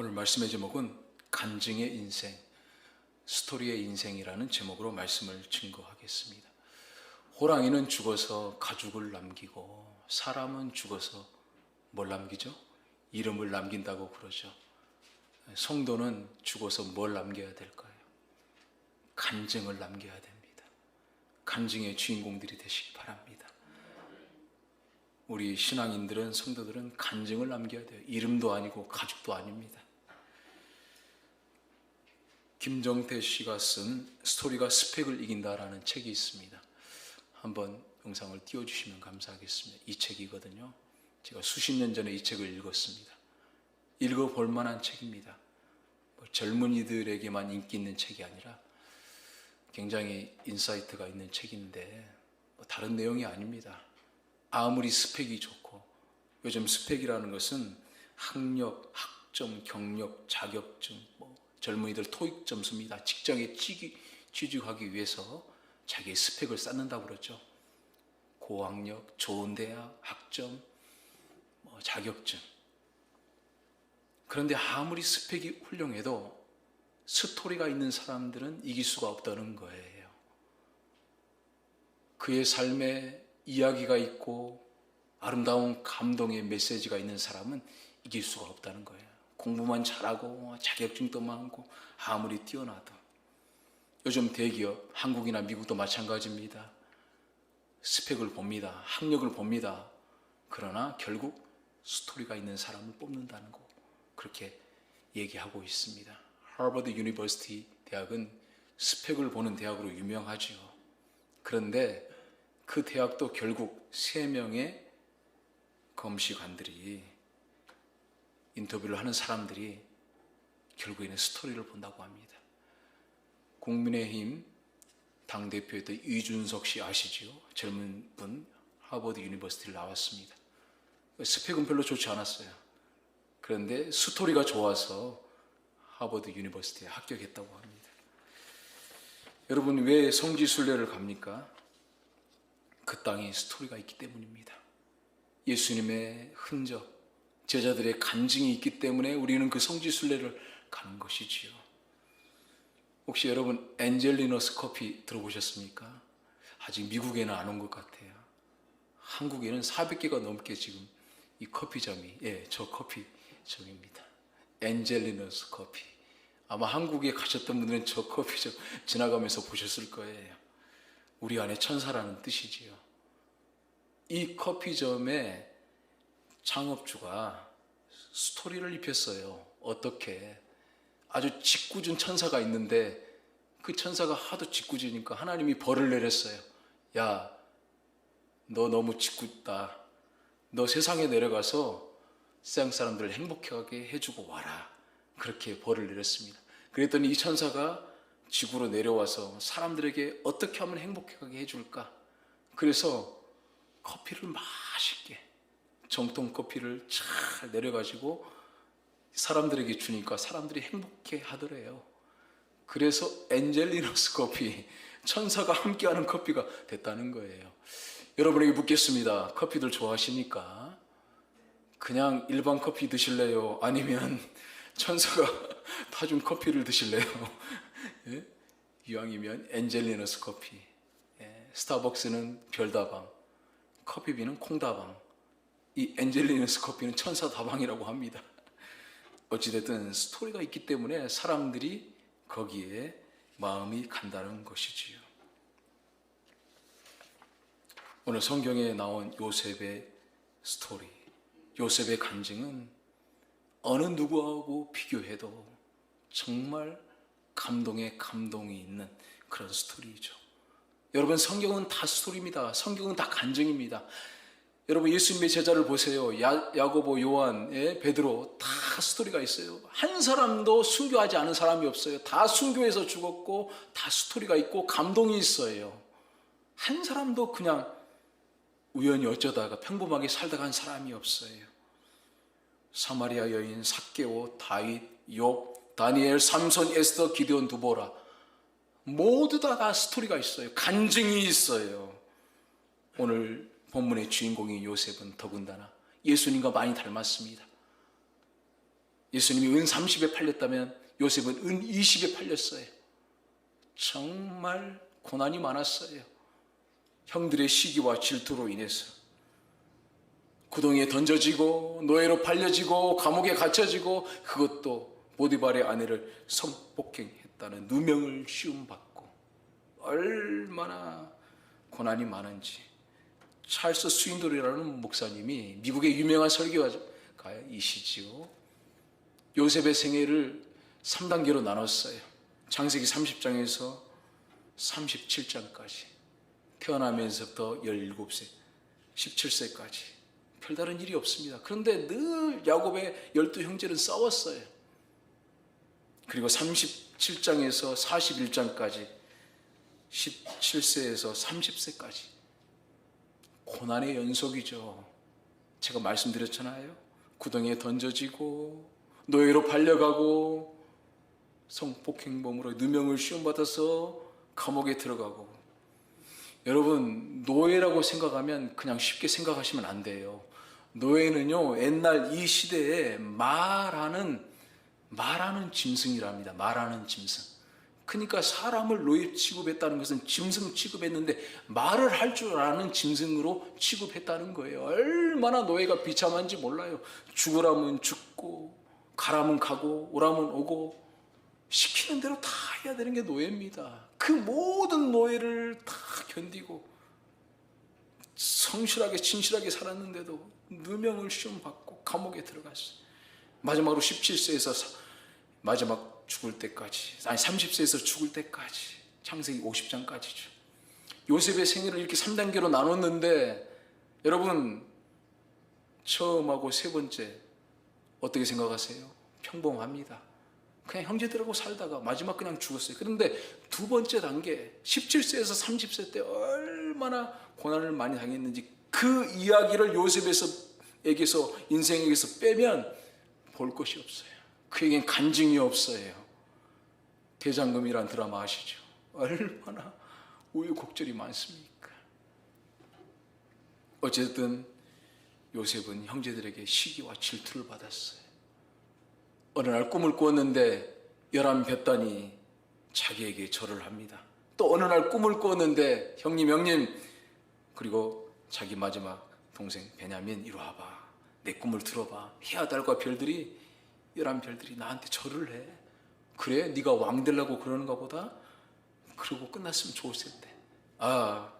오늘 말씀의 제목은 간증의 인생, 스토리의 인생이라는 제목으로 말씀을 증거하겠습니다. 호랑이는 죽어서 가죽을 남기고 사람은 죽어서 뭘 남기죠? 이름을 남긴다고 그러죠. 성도는 죽어서 뭘 남겨야 될까요? 간증을 남겨야 됩니다. 간증의 주인공들이 되시기 바랍니다. 우리 신앙인들은, 성도들은 간증을 남겨야 돼요. 이름도 아니고 가죽도 아닙니다. 김정태 씨가 쓴 스토리가 스펙을 이긴다라는 책이 있습니다. 한번 영상을 띄워주시면 감사하겠습니다. 이 책이거든요. 제가 수십 년 전에 이 책을 읽었습니다. 읽어볼 만한 책입니다. 젊은이들에게만 인기 있는 책이 아니라 굉장히 인사이트가 있는 책인데 다른 내용이 아닙니다. 아무리 스펙이 좋고, 요즘 스펙이라는 것은 학력, 학점, 경력, 자격증, 젊은이들 토익 점수입니다. 직장에 취직하기 위해서 자기의 스펙을 쌓는다고 그러죠. 고학력, 좋은 대학, 학점, 자격증. 그런데 아무리 스펙이 훌륭해도 스토리가 있는 사람들은 이길 수가 없다는 거예요. 그의 삶에 이야기가 있고 아름다운 감동의 메시지가 있는 사람은 이길 수가 없다는 거예요. 공부만 잘하고 자격증도 많고 아무리 뛰어나도. 요즘 대기업, 한국이나 미국도 마찬가지입니다. 스펙을 봅니다. 학력을 봅니다. 그러나 결국 스토리가 있는 사람을 뽑는다는 거, 그렇게 얘기하고 있습니다. 하버드 유니버시티 대학은 스펙을 보는 대학으로 유명하죠. 그런데 그 대학도 결국 3명의 검시관들이, 인터뷰를 하는 사람들이 결국에는 스토리를 본다고 합니다. 국민의힘 당대표였던 이준석 씨 아시죠? 젊은 분, 하버드 유니버시티를 나왔습니다. 스펙은 별로 좋지 않았어요. 그런데 스토리가 좋아서 하버드 유니버시티에 합격했다고 합니다. 여러분, 왜 성지순례를 갑니까? 그 땅에 스토리가 있기 때문입니다. 예수님의 흔적, 제자들의 간증이 있기 때문에 우리는 그 성지순례를 가는 것이지요. 혹시 여러분 엔젤리너스 커피 들어보셨습니까? 아직 미국에는 안 온 것 같아요. 한국에는 400개가 넘게 지금 이 커피점이, 저 커피점입니다. 엔젤리너스 커피. 아마 한국에 가셨던 분들은 저 커피점 지나가면서 보셨을 거예요. 우리 안에 천사라는 뜻이지요. 이 커피점의 창업주가 스토리를 입혔어요. 어떻게? 아주 짓궂은 천사가 있는데 그 천사가 하도 짓궂으니까 하나님이 벌을 내렸어요. 야, 너 너무 짓궂다. 너 세상에 내려가서 세상 사람들을 행복하게 해주고 와라. 그렇게 벌을 내렸습니다. 그랬더니 이 천사가 지구로 내려와서 사람들에게 어떻게 하면 행복하게 해줄까? 그래서 커피를 맛있게, 정통 커피를 잘 내려가지고 사람들에게 주니까 사람들이 행복해 하더래요. 그래서 엔젤리너스 커피, 천사가 함께하는 커피가 됐다는 거예요. 여러분에게 묻겠습니다. 커피들 좋아하십니까? 그냥 일반 커피 드실래요? 아니면 천사가 타준 커피를 드실래요? 예? 이왕이면 엔젤리너스 커피. 스타벅스는 별다방, 커피비는 콩다방, 이 엔젤리너스 커피는 천사다방이라고 합니다. 어찌됐든 스토리가 있기 때문에 사람들이 거기에 마음이 간다는 것이지요. 오늘 성경에 나온 요셉의 스토리, 요셉의 간증은 어느 누구하고 비교해도 정말 감동에 감동이 있는 그런 스토리죠. 여러분, 성경은 다 스토리입니다. 성경은 다 간증입니다. 여러분, 예수님의 제자를 보세요. 야고보, 요한, 베드로, 다 스토리가 있어요. 한 사람도 순교하지 않은 사람이 없어요. 다 순교해서 죽었고 다 스토리가 있고 감동이 있어요. 한 사람도 그냥 우연히 어쩌다가 평범하게 살다가 한 사람이 없어요. 사마리아 여인, 삭개오, 다윗, 욥, 다니엘, 삼손, 에스더, 기드온, 두보라, 모두 다 스토리가 있어요. 간증이 있어요. 오늘 본문의 주인공인 요셉은 더군다나 예수님과 많이 닮았습니다. 예수님이 은 30에 팔렸다면 요셉은 은 20에 팔렸어요. 정말 고난이 많았어요. 형들의 시기와 질투로 인해서 구덩이에 던져지고 노예로 팔려지고 감옥에 갇혀지고, 그것도 보디발의 아내를 성폭행했다는 누명을 씌움받고 얼마나 고난이 많은지. 찰스 스윈돌이라는 목사님이, 미국의 유명한 설교가이시지요, 요셉의 생애를 3단계로 나눴어요. 창세기 30장에서 37장까지, 태어나면서부터 17세, 17세까지 별다른 일이 없습니다. 그런데 늘 야곱의 12형제는 싸웠어요. 그리고 37장에서 41장까지 17세에서 30세까지 고난의 연속이죠. 제가 말씀드렸잖아요. 구덩이에 던져지고 노예로 팔려가고 성폭행범으로 누명을 씌움받아서 감옥에 들어가고. 여러분, 노예라고 생각하면 그냥 쉽게 생각하시면 안 돼요. 노예는요, 옛날 이 시대에 말하는 짐승이랍니다. 말하는 짐승. 그러니까 사람을 노예 취급했다는 것은 짐승 취급했는데 말을 할 줄 아는 짐승으로 취급했다는 거예요. 얼마나 노예가 비참한지 몰라요. 죽으라면 죽고 가라면 가고 오라면 오고 시키는 대로 다 해야 되는 게 노예입니다. 그 모든 노예를 다 견디고 성실하게 진실하게 살았는데도 누명을 씌움받고 감옥에 들어갔어요. 마지막으로 17세에서 마지막 죽을 때까지, 아니 30세에서 죽을 때까지, 창세기 50장까지죠. 요셉의 생애를 이렇게 3단계로 나눴는데, 여러분 처음하고 세 번째 어떻게 생각하세요? 평범합니다. 그냥 형제들하고 살다가 마지막 그냥 죽었어요. 그런데 두 번째 단계 17세에서 30세 때 얼마나 고난을 많이 당했는지, 그 이야기를 요셉에게서 인생에게서 빼면 볼 것이 없어요. 그에겐 간증이 없어요. 대장금이란 드라마 아시죠? 얼마나 우유곡절이 많습니까? 어쨌든 요셉은 형제들에게 시기와 질투를 받았어요. 어느 날 꿈을 꾸었는데 11볕단이 자기에게 절을 합니다. 또 어느 날 꿈을 꾸었는데 형님, 그리고 자기 마지막 동생 베냐민, 이리 와봐, 내 꿈을 들어봐. 해와 달과 별들이, 11별들이 나한테 절을 해. 그래? 네가 왕 되려고 그러는가 보다? 그러고 끝났으면 좋았을 텐데. 아,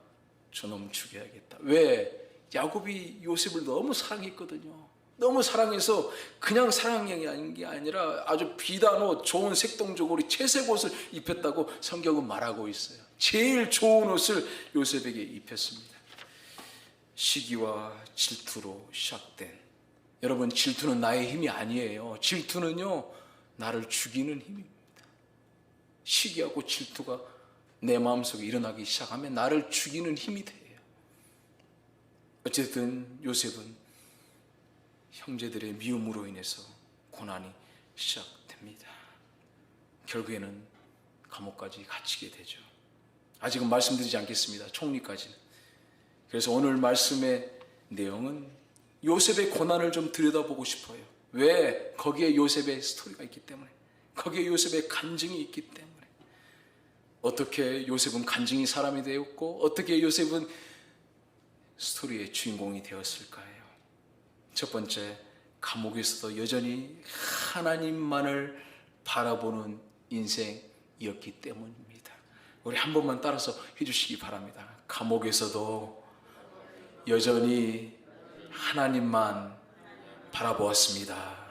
저놈 죽여야겠다. 왜? 야곱이 요셉을 너무 사랑했거든요. 너무 사랑해서 그냥 사랑한 게 아니라 아주 비단 옷, 좋은 색동저고리, 채색 옷을 입혔다고 성경은 말하고 있어요. 제일 좋은 옷을 요셉에게 입혔습니다. 시기와 질투로 시작된, 여러분, 질투는 나의 힘이 아니에요. 질투는요, 나를 죽이는 힘입니다. 시기하고 질투가 내 마음속에 일어나기 시작하면 나를 죽이는 힘이 돼요. 어쨌든 요셉은 형제들의 미움으로 인해서 고난이 시작됩니다. 결국에는 감옥까지 갇히게 되죠. 아직은 말씀드리지 않겠습니다. 총리까지는. 그래서 오늘 말씀의 내용은 요셉의 고난을 좀 들여다보고 싶어요. 왜? 거기에 요셉의 스토리가 있기 때문에, 거기에 요셉의 간증이 있기 때문에. 어떻게 요셉은 간증이 사람이 되었고, 어떻게 요셉은 스토리의 주인공이 되었을까요? 첫 번째, 감옥에서도 여전히 하나님만을 바라보는 인생이었기 때문입니다. 우리 한 번만 따라서 해주시기 바랍니다. 감옥에서도 여전히 하나님만 바라보았습니다.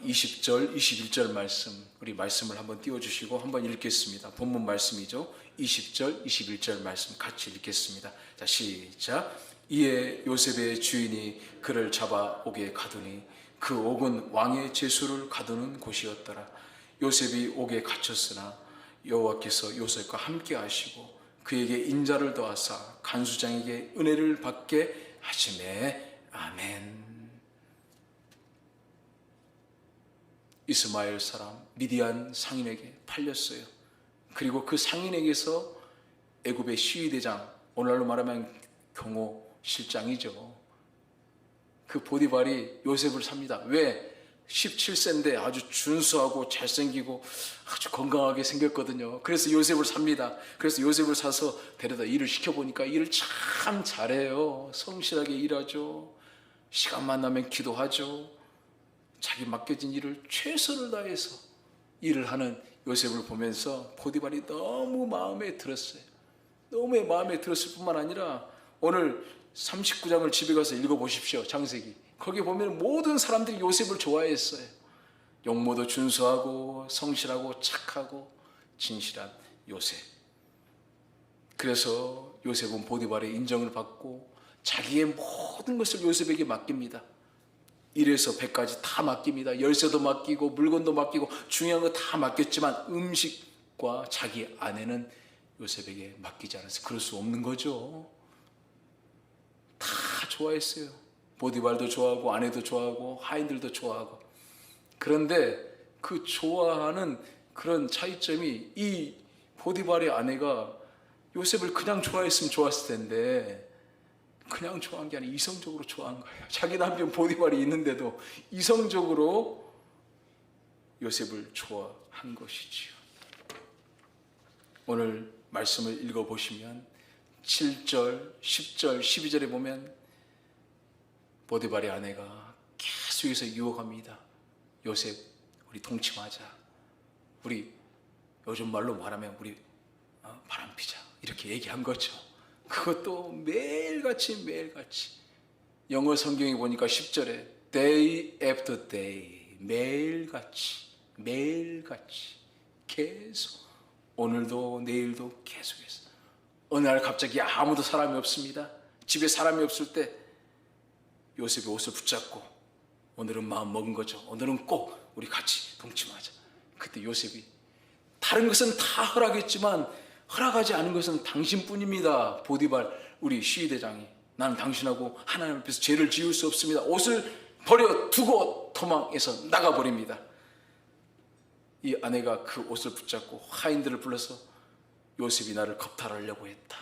20절, 21절 말씀, 우리 말씀을 한번 띄워주시고 한번 읽겠습니다. 본문 말씀이죠. 20절, 21절 말씀 같이 읽겠습니다. 자, 시작. 이에 요셉의 주인이 그를 잡아 옥에 가두니 그 옥은 왕의 제수를 가두는 곳이었더라. 요셉이 옥에 갇혔으나 여호와께서 요셉과 함께 하시고 그에게 인자를 더하사 간수장에게 은혜를 받게 하시매. 아멘. 이스마엘 사람 미디안 상인에게 팔렸어요. 그리고 그 상인에게서 애굽의 시위대장, 오늘날로 말하면 경호실장이죠, 그 보디발이 요셉을 삽니다. 왜? 17세인데 아주 준수하고 잘생기고 아주 건강하게 생겼거든요. 그래서 요셉을 삽니다. 그래서 요셉을 사서 데려다 일을 시켜보니까 일을 참 잘해요. 성실하게 일하죠. 시간만 나면 기도하죠. 자기 맡겨진 일을 최선을 다해서 일을 하는 요셉을 보면서 보디발이 너무 마음에 들었어요. 너무 마음에 들었을 뿐만 아니라 오늘 39장을 집에 가서 읽어보십시오. 창세기. 거기 보면 모든 사람들이 요셉을 좋아했어요. 용모도 준수하고 성실하고 착하고 진실한 요셉. 그래서 요셉은 보디발의 인정을 받고 자기의 모든 것을 요셉에게 맡깁니다. 1에서 100까지 다 맡깁니다. 열쇠도 맡기고 물건도 맡기고 중요한 거 다 맡겼지만 음식과 자기 아내는 요셉에게 맡기지 않았어요. 그럴 수 없는 거죠. 다 좋아했어요. 보디발도 좋아하고 아내도 좋아하고 하인들도 좋아하고. 그런데 그 좋아하는 그런 차이점이 이 보디발의 아내가 요셉을 그냥 좋아했으면 좋았을 텐데 그냥 좋아한 게 아니라 이성적으로 좋아한 거예요. 자기 남편 보디발이 있는데도 이성적으로 요셉을 좋아한 것이지요. 오늘 말씀을 읽어보시면 7절, 10절, 12절에 보면 보디발의 아내가 계속해서 유혹합니다. 요셉, 우리 동침하자. 우리 요즘 말로 말하면 우리 바람피자. 이렇게 얘기한 거죠. 그것도 매일같이 영어 성경에 보니까 10절에 day after day 매일같이 계속 오늘도 내일도 계속해서 어느 날 갑자기 아무도 사람이 없습니다. 집에 사람이 없을 때 요셉이 옷을 붙잡고 오늘은 마음 먹은 거죠. 오늘은 꼭 우리 같이 동침하자. 그때 요셉이 다른 것은 다 허락했지만 허락하지 않은 것은 당신뿐입니다. 보디발 우리 시위대장이 나는 당신하고 하나님 앞에서 죄를 지을 수 없습니다. 옷을 버려두고 도망해서 나가버립니다. 이 아내가 그 옷을 붙잡고 하인들을 불러서 요셉이 나를 겁탈하려고 했다.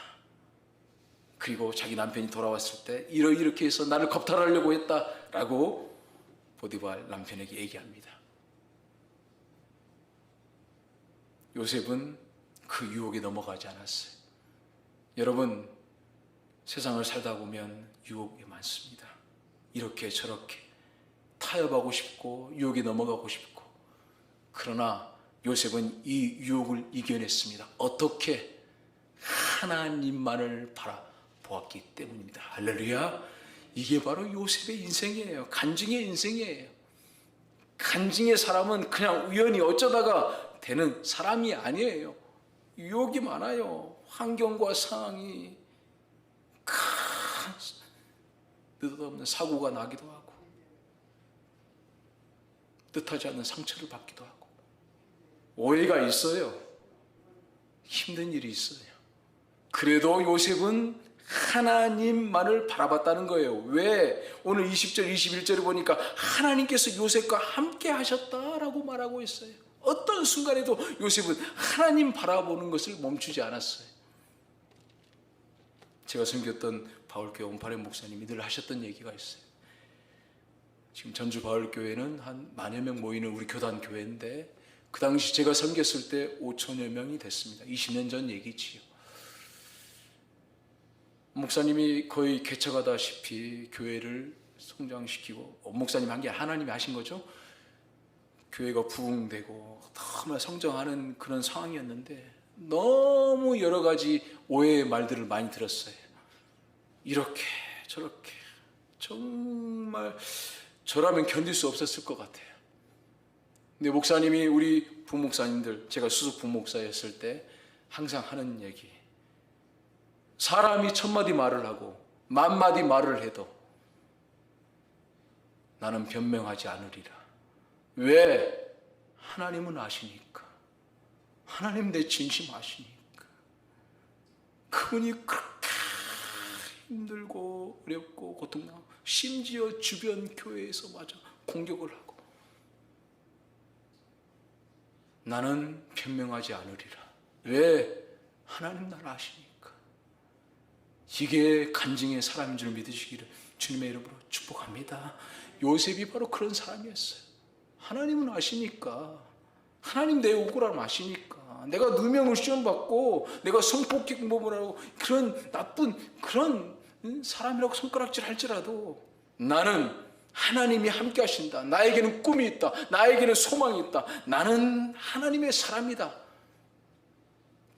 그리고 자기 남편이 돌아왔을 때 이렇게 해서 나를 겁탈하려고 했다라고 보디발 남편에게 얘기합니다. 요셉은 그 유혹에 넘어가지 않았어요. 여러분, 세상을 살다 보면 유혹이 많습니다. 이렇게 저렇게 타협하고 싶고 유혹에 넘어가고 싶고. 그러나 요셉은 이 유혹을 이겨냈습니다. 어떻게? 하나님만을 바라보았기 때문입니다. 할렐루야. 이게 바로 요셉의 인생이에요. 간증의 인생이에요. 간증의 사람은 그냥 우연히 어쩌다가 되는 사람이 아니에요. 유혹이 많아요. 환경과 상황이 큰 느닷없는 사고가 나기도 하고 뜻하지 않는 상처를 받기도 하고 오해가 있어요. 힘든 일이 있어요. 그래도 요셉은 하나님만을 바라봤다는 거예요. 왜? 오늘 20절, 21절에 보니까 하나님께서 요셉과 함께 하셨다라고 말하고 있어요. 어떤 순간에도 요셉은 하나님 바라보는 것을 멈추지 않았어요. 제가 섬겼던 바울교회 온파레 목사님이 늘 하셨던 얘기가 있어요. 지금 전주 바울교회는 한 10,000여 명 모이는 우리 교단 교회인데 그 당시 제가 섬겼을 때 5,000여 명이 됐습니다. 20년 전 얘기지요. 목사님이 거의 개척하다시피 교회를 성장시키고 목사님 한 게 하나님이 하신 거죠. 교회가 부흥되고 너무 성장하는 그런 상황이었는데 너무 여러 가지 오해의 말들을 많이 들었어요. 이렇게 저렇게 정말 저라면 견딜 수 없었을 것 같아요. 근데 목사님이 우리 부목사님들, 제가 수석 부목사였을 때 항상 하는 얘기, 사람이 1000마디 말을 하고 10,000마디 말을 해도 나는 변명하지 않으리라. 왜? 하나님은 아시니까. 하나님 내 진심 아시니까. 그분이 그렇게 힘들고 어렵고 고통나고 심지어 주변 교회에서마저 공격을 하고 나는 변명하지 않으리라. 왜? 하나님 날 아시니까. 이게 간증의 사람인 줄 믿으시기를 주님의 이름으로 축복합니다. 요셉이 바로 그런 사람이었어요. 하나님은 아시니까. 하나님 내 억울함을 아시니까. 내가 누명을 시험받고 내가 성폭행 공범을 하고 그런 나쁜 그런 사람이라고 손가락질 할지라도 나는 하나님이 함께 하신다. 나에게는 꿈이 있다. 나에게는 소망이 있다. 나는 하나님의 사람이다.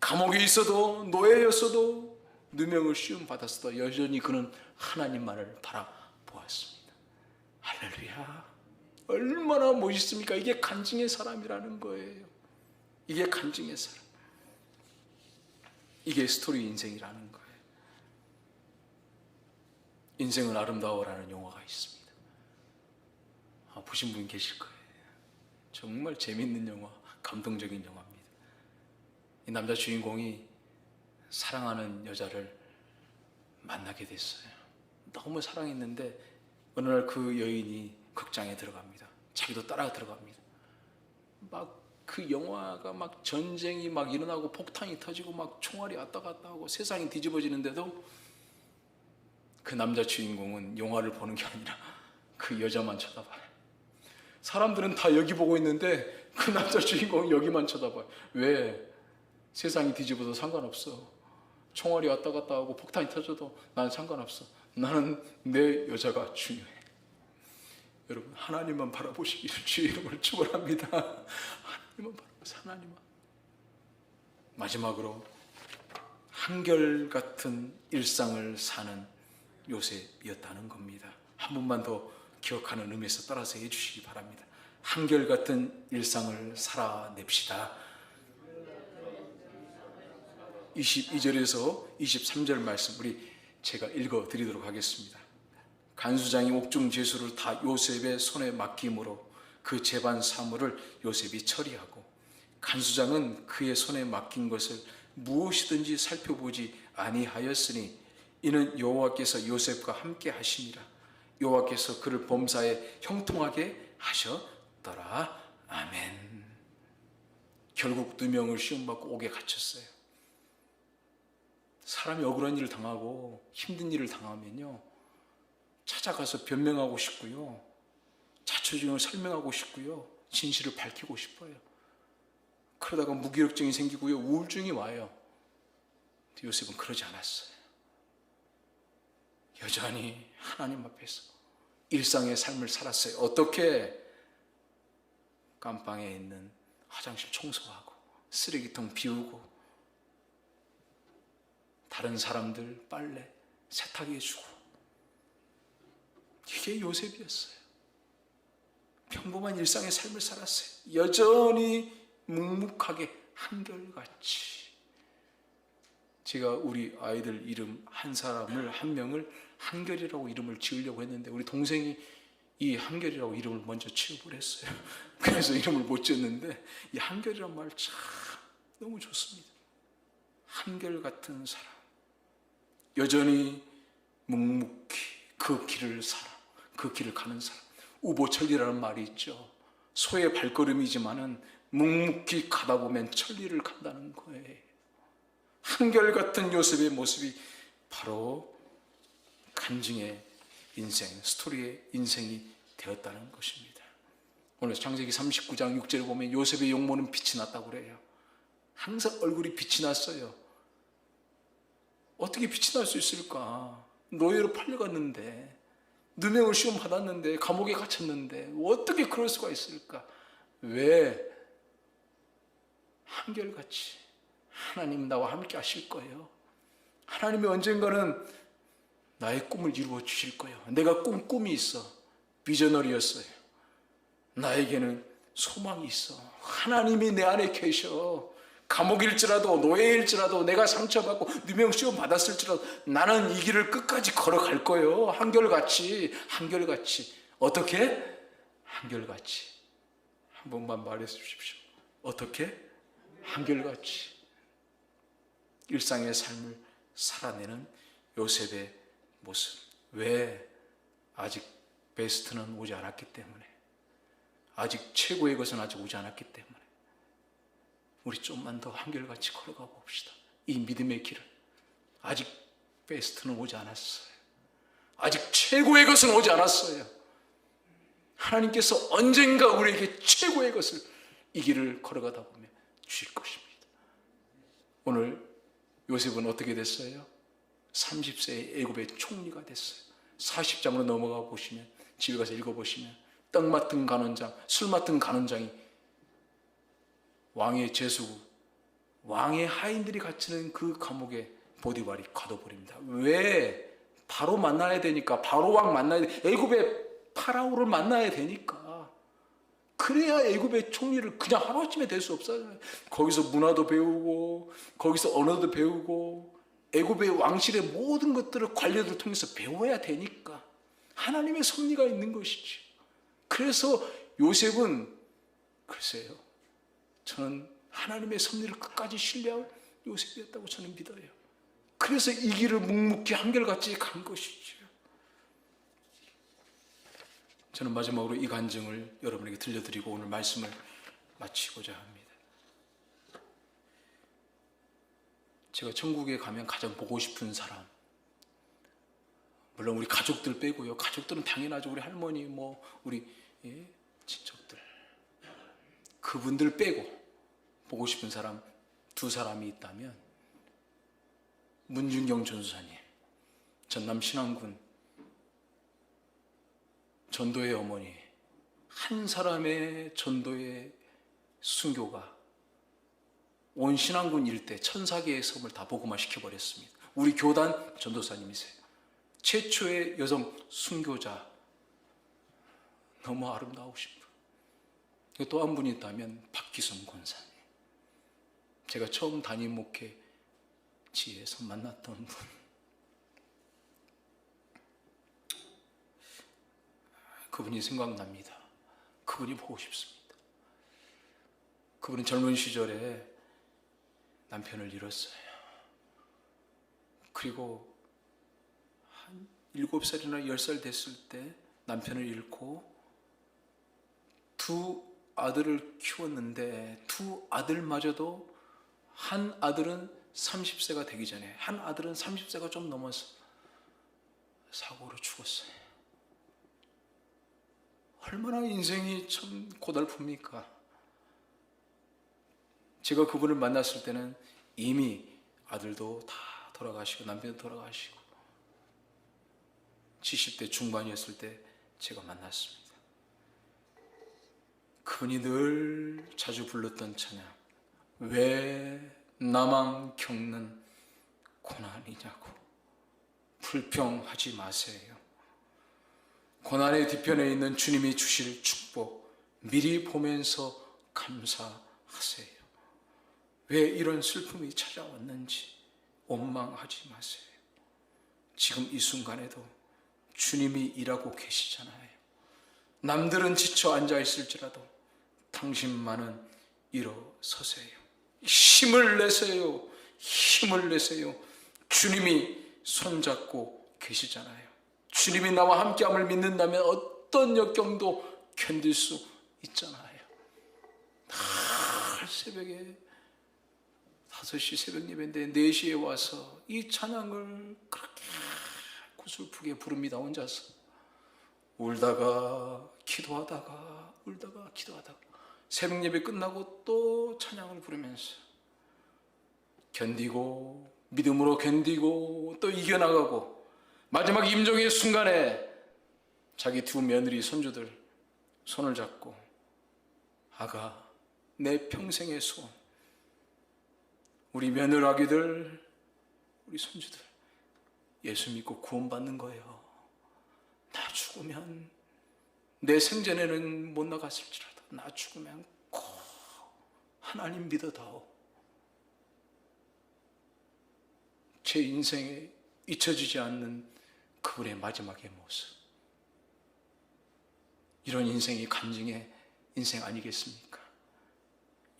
감옥에 있어도 노예였어도 누명을 시험받았어도 여전히 그는 하나님만을 바라보았습니다. 할렐루야. 얼마나 멋있습니까? 이게 간증의 사람이라는 거예요. 이게 간증의 사람. 이게 스토리 인생이라는 거예요. 인생은 아름다워라는 영화가 있습니다. 보신 분 계실 거예요. 정말 재밌는 영화, 감동적인 영화입니다. 이 남자 주인공이 사랑하는 여자를 만나게 됐어요. 너무 사랑했는데 어느 날 그 여인이 극장에 들어갑니다. 자기도 따라 들어갑니다. 막 그 영화가 막 전쟁이 막 일어나고 폭탄이 터지고 막 총알이 왔다 갔다 하고 세상이 뒤집어지는데도 그 남자 주인공은 영화를 보는 게 아니라 그 여자만 쳐다봐요. 사람들은 다 여기 보고 있는데 그 남자 주인공은 여기만 쳐다봐요. 왜? 세상이 뒤집어도 상관없어. 총알이 왔다 갔다 하고 폭탄이 터져도 난 상관없어. 나는 내 여자가 중요해. 여러분, 하나님만 바라보시기를 주의 이름을 축원합니다. 하나님만 바라보세요. 하나님만. 마지막으로 한결같은 일상을 사는 요셉이었다는 겁니다. 한 번만 더 기억하는 의미에서 따라서 해주시기 바랍니다. 한결같은 일상을 살아냅시다. 22절에서 23절 말씀 제가 읽어드리도록 하겠습니다. 간수장이 옥중 제수를 다 요셉의 손에 맡김으로 그 재반 사물을 요셉이 처리하고 간수장은 그의 손에 맡긴 것을 무엇이든지 살펴보지 아니하였으니 이는 여호와께서 요셉과 함께 하시니라. 여호와께서 그를 범사에 형통하게 하셨더라. 아멘. 결국 누명을 시험받고 옥에 갇혔어요. 사람이 억울한 일을 당하고 힘든 일을 당하면요, 찾아가서 변명하고 싶고요, 자초지종을 설명하고 싶고요, 진실을 밝히고 싶어요. 그러다가 무기력증이 생기고요, 우울증이 와요. 근데 요셉은 그러지 않았어요. 여전히 하나님 앞에서 일상의 삶을 살았어요. 어떻게? 깜방에 있는 화장실 청소하고 쓰레기통 비우고 다른 사람들 빨래 세탁해 주고. 이게 요셉이었어요. 평범한 일상의 삶을 살았어요. 여전히 묵묵하게 한결같이. 제가 우리 아이들 이름 한 명을 한결이라고 이름을 지으려고 했는데 우리 동생이 이 한결이라고 이름을 먼저 지어버렸어요. 그래서 이름을 못 지었는데 이 한결이란 말 참 너무 좋습니다. 한결같은 사람. 여전히 묵묵히 그 길을 살아. 그 길을 가는 사람. 우보천리라는 말이 있죠. 소의 발걸음이지만은 묵묵히 가다 보면 천리를 간다는 거예요. 한결같은 요셉의 모습이 바로 간증의 인생, 스토리의 인생이 되었다는 것입니다. 오늘 창세기 39장 6절에 보면 요셉의 용모는 빛이 났다고 그래요. 항상 얼굴이 빛이 났어요. 어떻게 빛이 날 수 있을까? 노예로 팔려갔는데, 누명을 시험 받았는데, 감옥에 갇혔는데 어떻게 그럴 수가 있을까? 왜? 한결같이 하나님 나와 함께 하실 거예요. 하나님이 언젠가는 나의 꿈을 이루어 주실 거예요. 내가 꿈이 있어. 비저너리였어요. 나에게는 소망이 있어. 하나님이 내 안에 계셔. 감옥일지라도 노예일지라도 내가 상처받고 누명 시험 받았을지라도 나는 이 길을 끝까지 걸어갈 거예요. 한결같이. 어떻게? 한결같이. 한 번만 말해 주십시오. 어떻게? 한결같이. 일상의 삶을 살아내는 요셉의 모습. 왜? 아직 베스트는 오지 않았기 때문에. 아직 최고의 것은 아직 오지 않았기 때문에. 우리 좀만 더 한결같이 걸어가 봅시다. 이 믿음의 길을. 아직 베스트는 오지 않았어요. 아직 최고의 것은 오지 않았어요. 하나님께서 언젠가 우리에게 최고의 것을, 이 길을 걸어가다 보면 주실 것입니다. 오늘 요셉은 어떻게 됐어요? 30세의 애굽의 총리가 됐어요. 40장으로 넘어가 보시면, 집에 가서 읽어보시면 떡 맡은 간원장, 술 맡은 간원장이 왕의 제수구, 왕의 하인들이 갇히는 그 감옥에 보디발이 가둬버립니다. 왜? 바로 만나야 되니까. 바로 왕 만나야 돼. 애굽의 파라오를 만나야 되니까. 그래야 애굽의 총리를 그냥 하루아침에 될 수 없어요. 거기서 문화도 배우고, 거기서 언어도 배우고, 애굽의 왕실의 모든 것들을 관료들을 통해서 배워야 되니까. 하나님의 섭리가 있는 것이죠. 그래서 요셉은, 글쎄요, 저는 하나님의 섭리를 끝까지 신뢰한 요셉이었다고 저는 믿어요. 그래서 이 길을 묵묵히 한결같이 간 것이죠. 저는 마지막으로 이 간증을 여러분에게 들려드리고 오늘 말씀을 마치고자 합니다. 제가 천국에 가면 가장 보고 싶은 사람, 물론 우리 가족들 빼고요. 가족들은 당연하죠. 우리 할머니, 우리 친척들, 그분들 빼고 보고 싶은 사람 두 사람이 있다면, 문준경 전도사님, 전남 신안군 전도의 어머니, 한 사람의 전도의 순교가 온 신안군 일대 1,400개의 섬을 다 복음화 시켜버렸습니다. 우리 교단 전도사님이세요. 최초의 여성 순교자, 너무 아름다우신 분. 또 한 분이 있다면 박기순 권사님, 제가 처음 담임 목회지에서 만났던 분. 그분이 생각납니다. 그분이 보고 싶습니다. 그분은 젊은 시절에 남편을 잃었어요. 그리고 한 7살이나 10살 됐을 때 남편을 잃고 두 아들을 키웠는데, 두 아들마저도, 한 아들은 30세가 되기 전에, 한 아들은 30세가 좀 넘어서 사고로 죽었어요. 얼마나 인생이 참 고달픕니까? 제가 그분을 만났을 때는 이미 아들도 다 돌아가시고 남편도 돌아가시고 70대 중반이었을 때 제가 만났습니다. 그분이 늘 자주 불렀던 찬양, 왜 나만 겪는 고난이냐고, 불평하지 마세요. 고난의 뒤편에 있는 주님이 주실 축복 미리 보면서 감사하세요. 왜 이런 슬픔이 찾아왔는지 원망하지 마세요. 지금 이 순간에도 주님이 일하고 계시잖아요. 남들은 지쳐 앉아 있을지라도 당신만은 일어서세요. 힘을 내세요. 힘을 내세요. 주님이 손잡고 계시잖아요. 주님이 나와 함께함을 믿는다면 어떤 역경도 견딜 수 있잖아요. 늘 새벽에 5시 새벽 예배인데 4시에 와서 이 찬양을 그렇게 고슬프게 부릅니다. 혼자서 울다가 기도하다가, 울다가 기도하다가, 새벽 예배 끝나고 또 찬양을 부르면서 견디고, 믿음으로 견디고, 또 이겨나가고, 마지막 임종의 순간에 자기 두 며느리 손주들 손을 잡고, 아가, 내 평생의 소원, 우리 며느라기들, 우리 손주들 예수 믿고 구원받는 거예요. 나 죽으면, 내 생전에는 못 나갔을지라도 나 죽으면 꼭 하나님 믿어다오. 제 인생에 잊혀지지 않는 그분의 마지막의 모습, 이런 인생이 간증의 인생 아니겠습니까?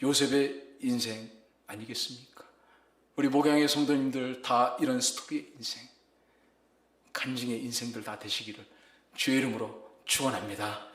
요셉의 인생 아니겠습니까? 우리 목양의 성도님들 다 이런 스토리의 인생, 간증의 인생들 다 되시기를 주의 이름으로 축원합니다.